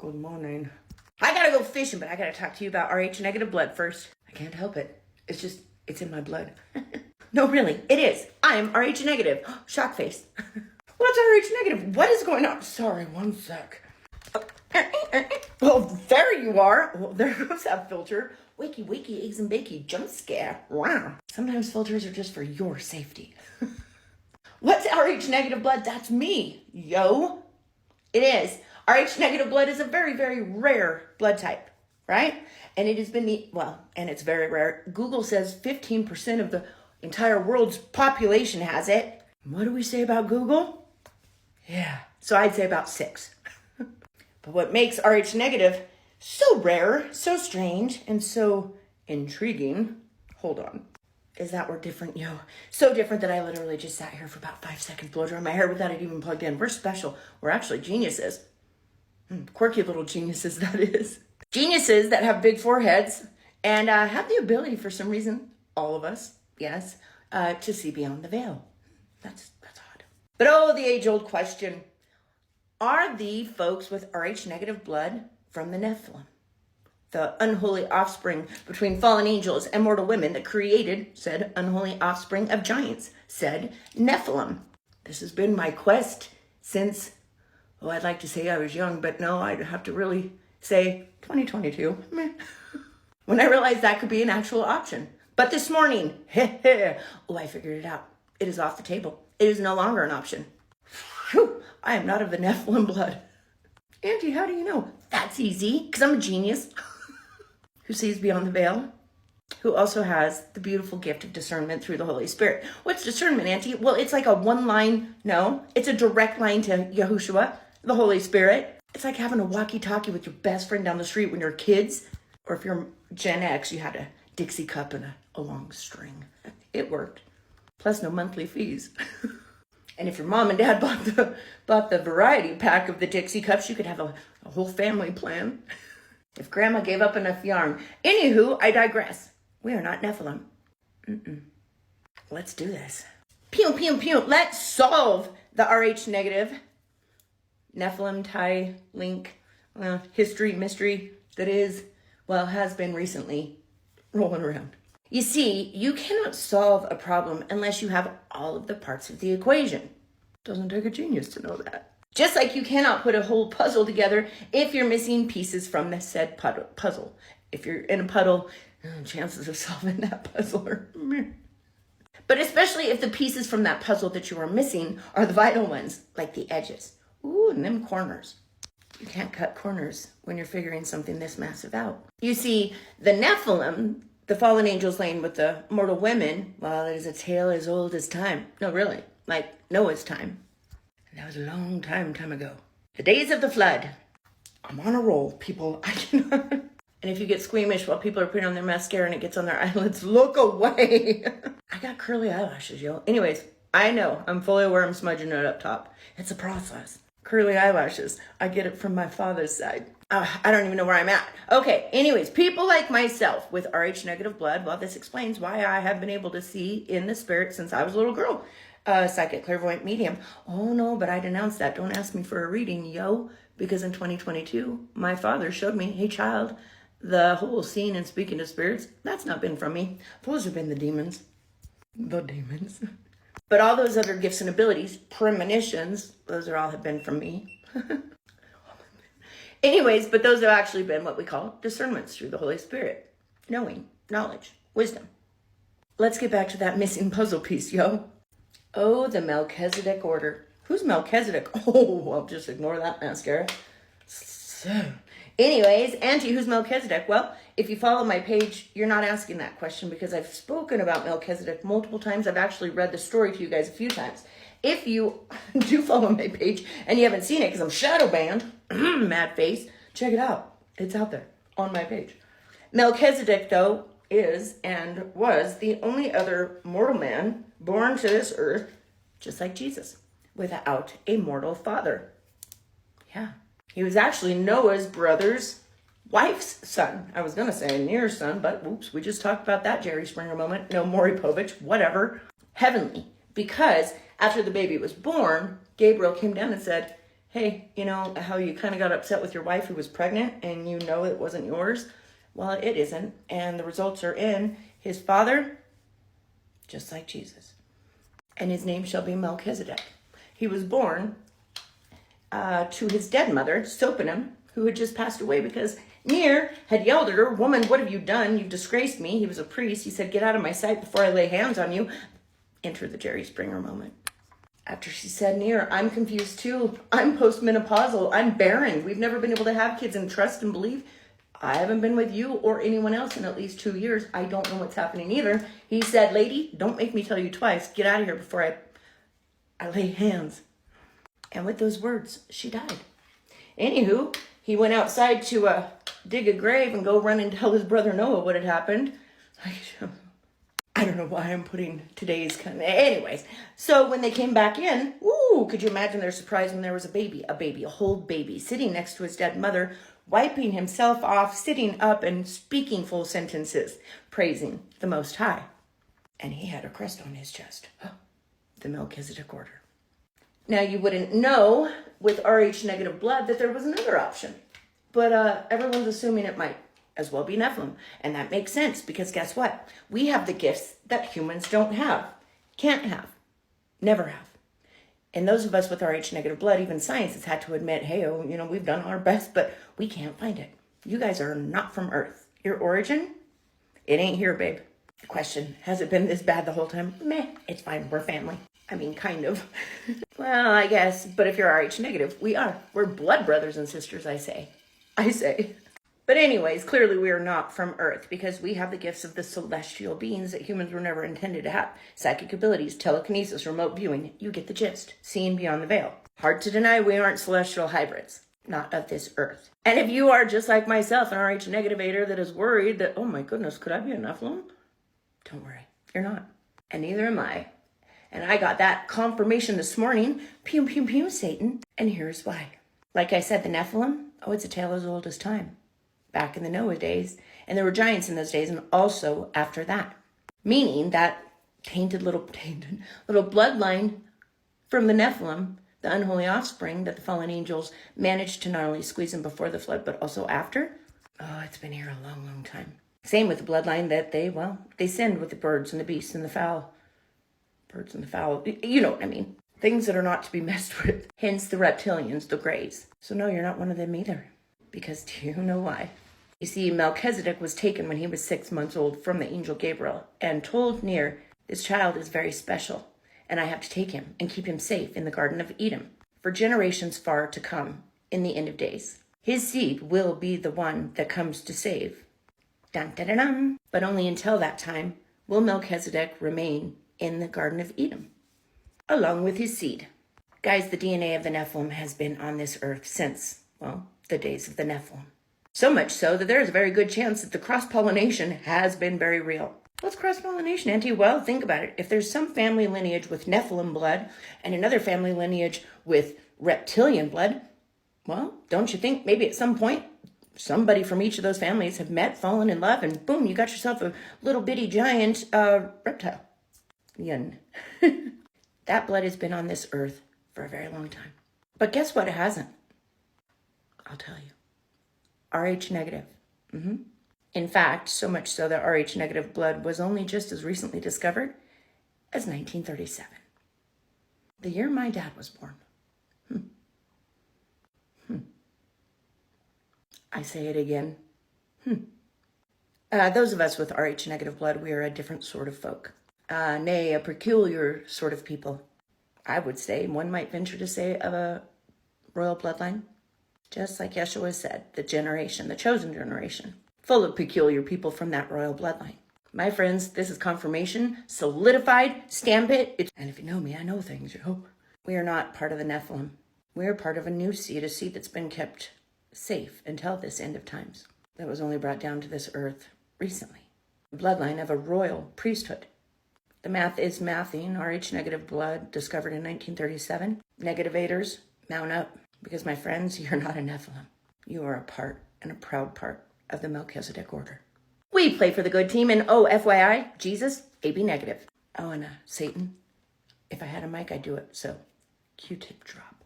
Good morning. I gotta go fishing, but I gotta talk to you about Rh negative blood first. I can't help it. It's in my blood. No, really, it is. I'm Rh negative. Shock face. What's Rh negative? What is going on? Sorry, one sec. Oh, there you are. Well, there goes that filter. Wakey, wakey, eggs and bakey, jump scare. Wow. Sometimes filters are just for your safety. What's Rh negative blood? That's me, yo. It is. Rh negative blood is a very, very rare blood type, right? And it has been and it's very rare. Google says 15% of the entire world's population has it. What do we say about Google? Yeah. So I'd say about 6. But what makes Rh negative so rare, so strange, and so intriguing, hold on, is that we're different, yo. So different that I literally just sat here for about 5 seconds, blow drying my hair without it even plugged in. We're special. We're actually geniuses. Quirky little geniuses, that is. Geniuses that have big foreheads and have the ability, for some reason, all of us, yes, to see beyond the veil. That's odd. But the age-old question. Are the folks with Rh negative blood from the Nephilim, the unholy offspring between fallen angels and mortal women that created said unholy offspring of giants, said Nephilim? This has been my quest since, I'd like to say I was young, but no, I'd have to really say 2022. When I realized that could be an actual option. But this morning, I figured it out. It is off the table. It is no longer an option. Whew, I am not of the Nephilim blood. Auntie, how do you know? That's easy, because I'm a genius who sees beyond the veil, who also has the beautiful gift of discernment through the Holy Spirit. What's discernment, Auntie? Well, it's like a one line, no, it's a direct line to Yahushua, the Holy Spirit. It's like having a walkie-talkie with your best friend down the street when you're kids, or if you're Gen X, you had a Dixie cup and a long string. It worked. Plus no monthly fees. And if your mom and dad bought the variety pack of the Dixie cups, you could have a whole family plan. If grandma gave up enough yarn. Anywho, I digress. We are not Nephilim. Let's do this. Pew, pew, pew. Let's solve the Rh negative Nephilim tie link history, mystery that has been recently rolling around. You see, you cannot solve a problem unless you have all of the parts of the equation. Doesn't take a genius to know that. Just like you cannot put a whole puzzle together if you're missing pieces from the said puzzle. If you're in a puddle, chances of solving that puzzle are meh. But especially if the pieces from that puzzle that you are missing are the vital ones, like the edges. Ooh, and them corners. You can't cut corners when you're figuring something this massive out. You see, the Nephilim, the fallen angels laying with the mortal women, well, it is a tale as old as time. No, really, like Noah's time. And that was a long time ago. The days of the flood. I'm on a roll, people. I cannot. And if you get squeamish while people are putting on their mascara and it gets on their eyelids, look away. I got curly eyelashes, yo. Anyways, I know. I'm fully aware I'm smudging it up top. It's a process. Curly eyelashes. I get it from my father's side. I don't even know where I'm at. Okay, anyways, people like myself with Rh negative blood, well, this explains why I have been able to see in the spirit since I was a little girl. Psychic, clairvoyant, medium. Oh no, but I denounce that. Don't ask me for a reading, yo. Because in 2022, my father showed me, hey child, the whole seeing and speaking to spirits, that's not been from me. Those have been the demons. The demons. But all those other gifts and abilities, premonitions, those all have been from me. Anyways, but those have actually been what we call discernments through the Holy Spirit. Knowing, knowledge, wisdom. Let's get back to that missing puzzle piece, yo. Oh, the Melchizedek order. Who's Melchizedek? Oh, I'll just ignore that mascara. So, anyways, Auntie, who's Melchizedek? Well, if you follow my page, you're not asking that question because I've spoken about Melchizedek multiple times. I've actually read the story to you guys a few times. If you do follow my page and you haven't seen it because I'm shadow banned, mad face, check it out. It's out there on my page. Melchizedek, though, is and was the only other mortal man born to this earth, just like Jesus, without a mortal father. Yeah. He was actually Noah's brother's wife's son. I was going to say a near son, but whoops, we just talked about that Jerry Springer moment. No, Maury Povich, whatever. Heavenly. Because after the baby was born, Gabriel came down and said, Hey, you know how you kind of got upset with your wife who was pregnant and you know it wasn't yours? Well, it isn't. And the results are in. His father, just like Jesus. And his name shall be Melchizedek. He was born to his dead mother, Sopanim, who had just passed away because Ner had yelled at her, "Woman, what have you done? You've disgraced me." He was a priest. He said, "Get out of my sight before I lay hands on you." Enter the Jerry Springer moment. After she said, "Ner, I'm confused too. I'm postmenopausal. I'm barren. We've never been able to have kids and trust and believe. I haven't been with you or anyone else in at least 2 years. I don't know what's happening either." He said, "Lady, don't make me tell you twice. Get out of here before I lay hands." And with those words, she died. Anywho, he went outside to dig a grave and go run and tell his brother Noah what had happened. I don't know why I'm putting today's kind of... Anyways, so when they came back in, could you imagine their surprise when there was a whole baby, sitting next to his dead mother, wiping himself off, sitting up and speaking full sentences, praising the Most High. And he had a crest on his chest, the Melchizedek order. Now, you wouldn't know with Rh negative blood that there was another option, but everyone's assuming it might as well be Nephilim. And that makes sense because guess what? We have the gifts that humans don't have, can't have, never have. And those of us with Rh negative blood, even science has had to admit, hey, we've done our best, but we can't find it. You guys are not from Earth. Your origin, it ain't here, babe. Question, has it been this bad the whole time? Meh, it's fine. We're family. I mean, kind of. Well, I guess, but if you're Rh negative, we are. We're blood brothers and sisters, I say. But anyways, clearly we are not from Earth because we have the gifts of the celestial beings that humans were never intended to have. Psychic abilities, telekinesis, remote viewing. You get the gist. Seeing beyond the veil. Hard to deny we aren't celestial hybrids. Not of this Earth. And if you are just like myself, an Rh negativator that is worried that, oh my goodness, could I be a Nephilim? Don't worry. You're not. And neither am I. And I got that confirmation this morning. Pew, pew, pew, Satan. And here's why. Like I said, the Nephilim, it's a tale as old as time. Back in the Noah days. And there were giants in those days and also after that. Meaning that tainted little bloodline from the Nephilim, the unholy offspring that the fallen angels managed to not only squeeze in before the flood, but also after. It's been here a long, long time. Same with the bloodline that they sinned with the birds and the beasts and the fowl. Birds and the fowl, you know what I mean. Things that are not to be messed with. Hence the reptilians, the Greys. So no, you're not one of them either. Because do you know why? You see, Melchizedek was taken when he was 6 months old from the angel Gabriel and told Ner, this child is very special and I have to take him and keep him safe in the Garden of Eden for generations far to come in the end of days. His seed will be the one that comes to save. Dun, dun, dun, dun. But only until that time will Melchizedek remain in the Garden of Eden, along with his seed. Guys, the DNA of the Nephilim has been on this earth since, the days of the Nephilim. So much so that there is a very good chance that the cross-pollination has been very real. What's cross-pollination, Auntie? Well, think about it. If there's some family lineage with Nephilim blood and another family lineage with reptilian blood, don't you think maybe at some point somebody from each of those families have met, fallen in love, and boom, you got yourself a little bitty giant reptile. That blood has been on this earth for a very long time. But guess what? It hasn't. I'll tell you. Rh negative. In fact, so much so that Rh negative blood was only just as recently discovered as 1937. The year my dad was born. I say it again. Those of us with Rh negative blood, we are a different sort of folk. Nay, a peculiar sort of people. I would say, one might venture to say, of a royal bloodline. Just like Yeshua said, the chosen generation, full of peculiar people from that royal bloodline. My friends, this is confirmation, solidified, stamp it. And if you know me, I know things, We are not part of the Nephilim. We are part of a new seed, a seed that's been kept safe until this end of times. That was only brought down to this earth recently. The bloodline of a royal priesthood. The math is mathing. Rh negative blood discovered in 1937. Negativators, mount up. Because my friends, you're not a Nephilim. You are a part and a proud part of the Melchizedek order. We play for the good team and FYI, Jesus, AB negative. And Satan, if I had a mic, I'd do it. So, Q-tip drop.